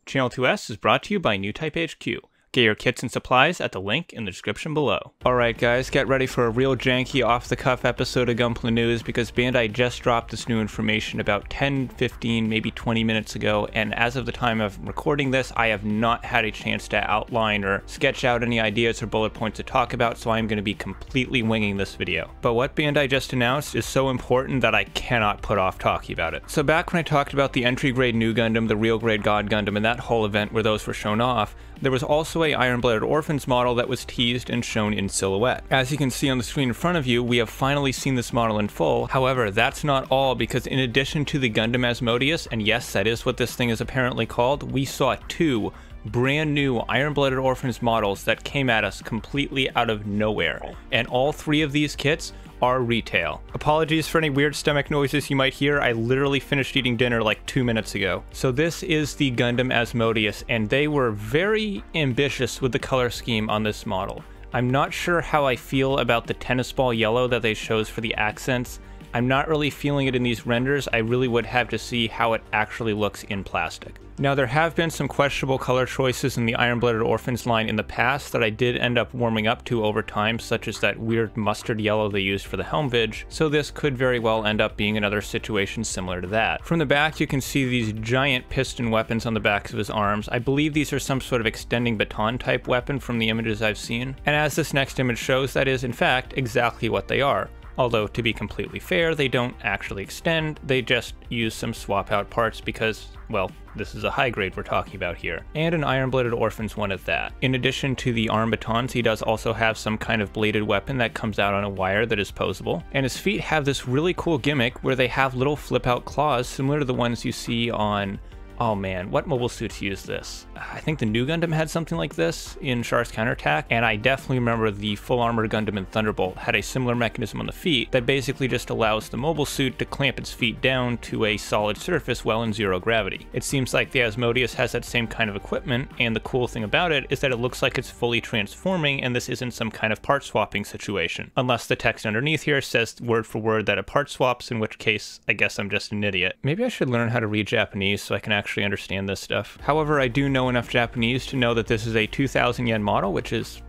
Channel 2S is brought to you by New Type HQ. Get your kits and supplies at the link in the description below. Alright guys, get ready for a real janky off-the-cuff episode of Gunpla News because Bandai just dropped this new information about 10, 15, maybe 20 minutes ago, and as of the time of recording this, I have not had a chance to outline or sketch out any ideas or bullet points to talk about, so I'm going to be completely winging this video. But what Bandai just announced is so important that I cannot put off talking about it. So back when I talked about the entry grade New Gundam, the real grade God Gundam, and that whole event where those were shown off, there was also a Iron-Blooded Orphans model that was teased and shown in silhouette. As you can see on the screen in front of you, we have finally seen this model in full. However, that's not all, because in addition to the Gundam Asmodeus, and yes, that is what this thing is apparently called, we saw two brand new Iron-Blooded Orphans models that came at us completely out of nowhere. And all three of these kits are retail. Apologies for any weird stomach noises you might hear. I literally finished eating dinner like 2 minutes ago. So this is the Gundam Asmodeus, and they were very ambitious with the color scheme on this model. I'm not sure how I feel about the tennis ball yellow that they chose for the accents. I'm not really feeling it in these renders. I really would have to see how it actually looks in plastic. Now, there have been some questionable color choices in the Iron-Blooded Orphans line in the past that I did end up warming up to over time, such as that weird mustard yellow they used for the Helmvidge, so this could very well end up being another situation similar to that. From the back, you can see these giant piston weapons on the backs of his arms. I believe these are some sort of extending baton type weapon from the images I've seen, and as this next image shows, that is in fact exactly what they are. Although, to be completely fair, they don't actually extend, they just use some swap out parts because, well, this is a high grade we're talking about here. And an Iron-Blooded Orphans one at that. In addition to the arm batons, he does also have some kind of bladed weapon that comes out on a wire that is posable. And his feet have this really cool gimmick where they have little flip out claws similar to the ones you see on, oh man, what mobile suits use this? I think the New Gundam had something like this in Char's Counterattack, and I definitely remember the Full Armor Gundam in Thunderbolt had a similar mechanism on the feet that basically just allows the mobile suit to clamp its feet down to a solid surface while in zero gravity. It seems like the Asmodeus has that same kind of equipment, and the cool thing about it is that it looks like it's fully transforming and this isn't some kind of part swapping situation. Unless the text underneath here says word for word that it part swaps, in which case I guess I'm just an idiot. Maybe I should learn how to read Japanese so I can actually understand this stuff. However, I do know enough Japanese to know that this is a 2,000 yen model, which is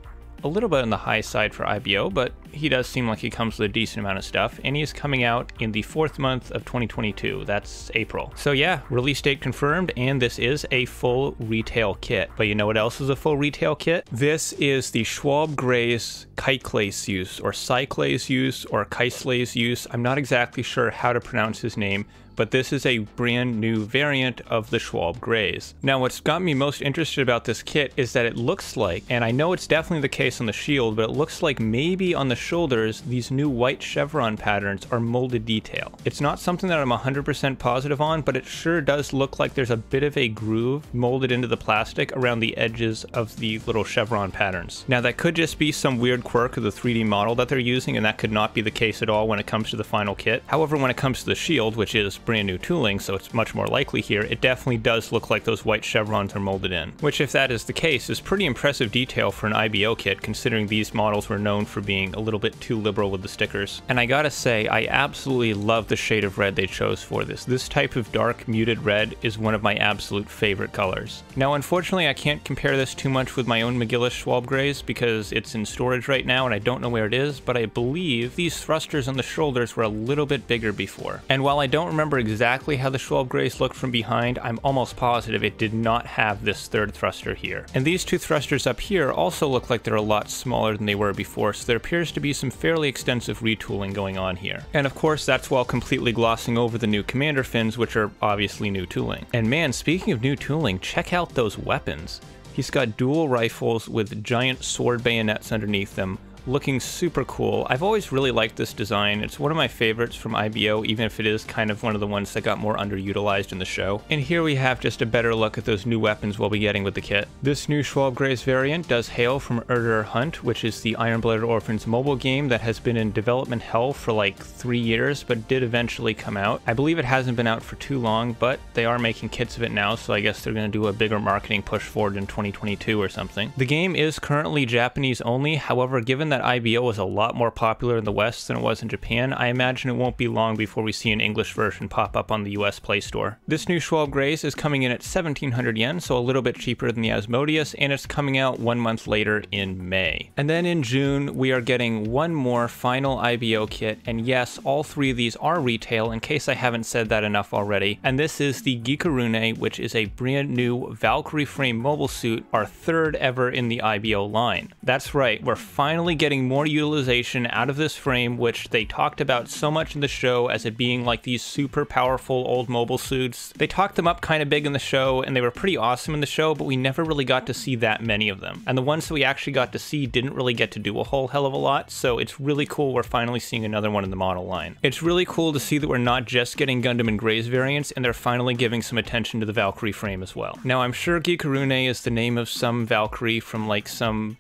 a little bit on the high side for IBO, but he does seem like he comes with a decent amount of stuff, and he is coming out in the 4th month of 2022. That's April. So yeah, release date confirmed, and this is a full retail kit. But you know what else is a full retail kit? This is the Schwalbe Gray's Kyclase use, or Cyclase use, or Kyclase use. I'm not exactly sure how to pronounce his name, but this is a brand new variant of the Schwalbe Grays. Now, what's got me most interested about this kit is that it looks like, and I know it's definitely the case on the shield, but it looks like maybe on the shoulders, these new white chevron patterns are molded detail. It's not something that I'm 100% positive on, but it sure does look like there's a bit of a groove molded into the plastic around the edges of the little chevron patterns. Now, that could just be some weird quirk of the 3D model that they're using, and that could not be the case at all when it comes to the final kit. However, when it comes to the shield, which is brand new tooling, so it's much more likely here, it definitely does look like those white chevrons are molded in. Which, if that is the case, is pretty impressive detail for an IBO kit, considering these models were known for being a little bit too liberal with the stickers. And I gotta say, I absolutely love the shade of red they chose for this. This type of dark, muted red is one of my absolute favorite colors. Now, unfortunately, I can't compare this too much with my own McGillis Schwalbe Grays because it's in storage right now and I don't know where it is, but I believe these thrusters on the shoulders were a little bit bigger before. And while I don't remember exactly how the Schwalbe Grays looked from behind, I'm almost positive it did not have this third thruster here. And these two thrusters up here also look like they're a lot smaller than they were before, so there appears to be some fairly extensive retooling going on here. And of course, that's while completely glossing over the new commander fins, which are obviously new tooling. And man, speaking of new tooling, check out those weapons. He's got dual rifles with giant sword bayonets underneath them, looking super cool. I've always really liked this design. It's one of my favorites from IBO, even if it is kind of one of the ones that got more underutilized in the show. And here we have just a better look at those new weapons we'll be getting with the kit. This new Schwalbe Grays variant does hail from Erder Hunt, which is the Iron-Blooded Orphans mobile game that has been in development hell for like 3 years, but did eventually come out. I believe it hasn't been out for too long, but they are making kits of it now, so I guess they're going to do a bigger marketing push forward in 2022 or something. The game is currently Japanese only, however, given that that IBO was a lot more popular in the West than it was in Japan, I imagine it won't be long before we see an English version pop up on the US Play Store. This new Schwalbe Greys is coming in at 1700 yen, so a little bit cheaper than the Asmodeus, and it's coming out 1 month later in May. And then in June, we are getting one more final IBO kit, and yes, all 3 of these are retail, in case I haven't said that enough already, and this is the Gikarune, which is a brand new Valkyrie frame mobile suit, our 3rd ever in the IBO line. That's right, we're finally getting more utilization out of this frame, which they talked about so much in the show as it being like these super powerful old mobile suits. They talked them up kind of big in the show, and they were pretty awesome in the show, but we never really got to see that many of them. And the ones that we actually got to see didn't really get to do a whole hell of a lot, so it's really cool we're finally seeing another one in the model line. It's really cool to see that we're not just getting Gundam and Greys variants, and they're finally giving some attention to the Valkyrie frame as well. Now, I'm sure Gikarune is the name of some Valkyrie from like some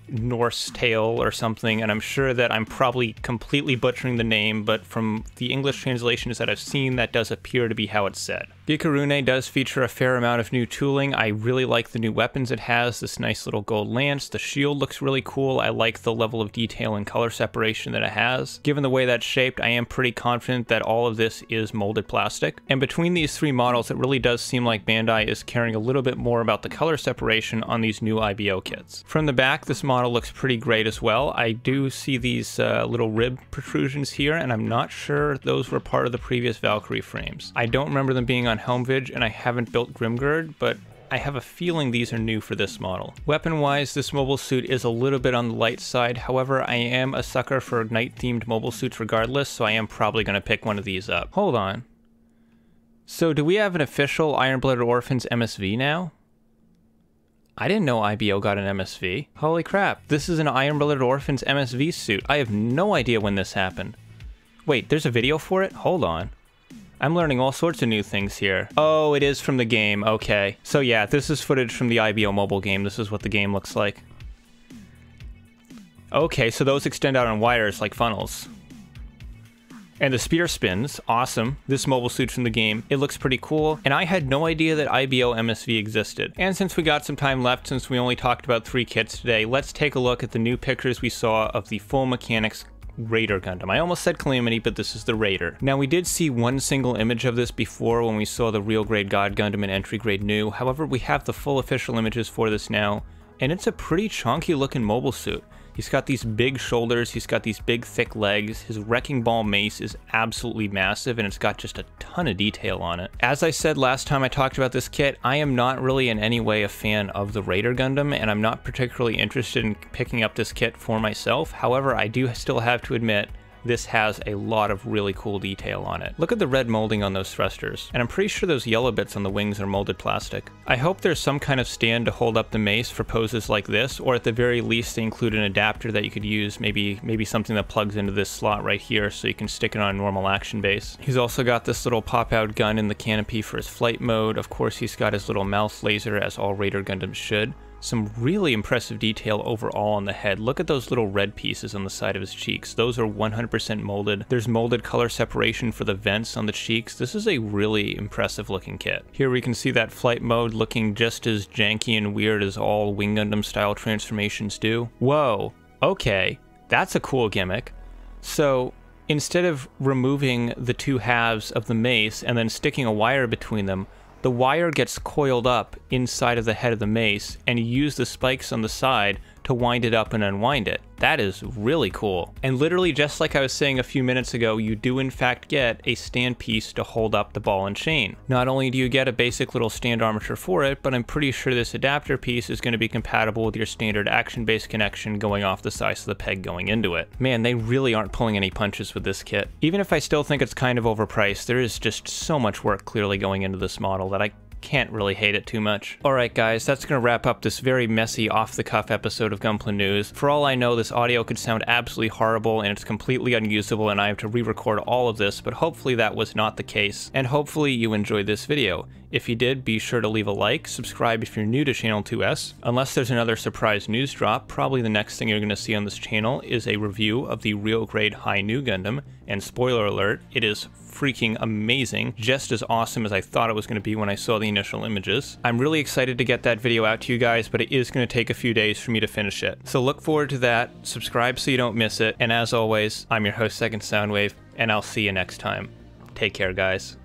Norse tale or something, and I'm sure that I'm probably completely butchering the name, but from the English translations that I've seen, that does appear to be how it's said. Gikarune does feature a fair amount of new tooling. I really like the new weapons it has, this nice little gold lance. The shield looks really cool. I like the level of detail and color separation that it has. Given the way that's shaped, I am pretty confident that all of this is molded plastic. And between these 3 models, it really does seem like Bandai is caring a little bit more about the color separation on these new IBO kits. From the back, this model looks pretty great as well. I do see these little rib protrusions here, and I'm not sure those were part of the previous Valkyrie frames. I don't remember them being on Helmvig, and I haven't built Grimgird, but I have a feeling these are new for this model. Weapon-wise, this mobile suit is a little bit on the light side. However, I am a sucker for night-themed mobile suits regardless, so I am probably going to pick one of these up. Hold on. So do we have an official Iron-Blooded Orphans MSV now? I didn't know IBO got an MSV. Holy crap, this is an Iron-Blooded Orphans MSV suit. I have no idea when this happened. Wait, there's a video for it? Hold on. I'm learning all sorts of new things here. Oh, it is from the game, okay. So yeah, this is footage from the IBO mobile game. This is what the game looks like. Okay, so those extend out on wires like funnels. And the spear spins, awesome. This mobile suit from the game, it looks pretty cool. And I had no idea that IBO MSV existed. And since we got some time left, since we only talked about 3 kits today, let's take a look at the new pictures we saw of the full mechanics Raider Gundam. I almost said Calamity, but this is the Raider. Now, we did see one single image of this before when we saw the Real Grade God Gundam and Entry Grade New. However, we have the full official images for this now, and it's a pretty chunky looking mobile suit. He's got these big shoulders, he's got these big thick legs, his Wrecking Ball mace is absolutely massive, and it's got just a ton of detail on it. As I said last time I talked about this kit, I am not really in any way a fan of the Raider Gundam, and I'm not particularly interested in picking up this kit for myself. However, I do still have to admit, this has a lot of really cool detail on it. Look at the red molding on those thrusters, and I'm pretty sure those yellow bits on the wings are molded plastic. I hope there's some kind of stand to hold up the mace for poses like this, or at the very least they include an adapter that you could use, maybe something that plugs into this slot right here so you can stick it on a normal action base. He's also got this little pop-out gun in the canopy for his flight mode. Of course, he's got his little mouth laser, as all Raider Gundams should. Some really impressive detail overall on the head. Look at those little red pieces on the side of his cheeks. Those are 100% molded. There's molded color separation for the vents on the cheeks. This is a really impressive looking kit. Here we can see that flight mode looking just as janky and weird as all Wing Gundam style transformations do. Whoa, okay, that's a cool gimmick. So instead of removing the 2 halves of the mace and then sticking a wire between them, the wire gets coiled up inside of the head of the mace, and you use the spikes on the side to wind it up and unwind it. That is really cool. And literally, just like I was saying a few minutes ago, you do in fact get a stand piece to hold up the ball and chain. Not only do you get a basic little stand armature for it, but I'm pretty sure this adapter piece is going to be compatible with your standard action-based connection going off the size of the peg going into it. Man, they really aren't pulling any punches with this kit. Even if I still think it's kind of overpriced, there is just so much work clearly going into this model that I can't really hate it too much. Alright guys, that's gonna wrap up this very messy off-the-cuff episode of Gunpla News. For all I know, this audio could sound absolutely horrible and it's completely unusable and I have to re-record all of this, but hopefully that was not the case, and hopefully you enjoyed this video. If you did, be sure to leave a like, subscribe if you're new to Channel 2S. Unless there's another surprise news drop, probably the next thing you're going to see on this channel is a review of the Real Grade High Nu Gundam, and spoiler alert, it is freaking amazing, just as awesome as I thought it was going to be when I saw the initial images. I'm really excited to get that video out to you guys, but it is going to take a few days for me to finish it. So look forward to that, subscribe so you don't miss it, and as always, I'm your host, Second Soundwave, and I'll see you next time. Take care, guys.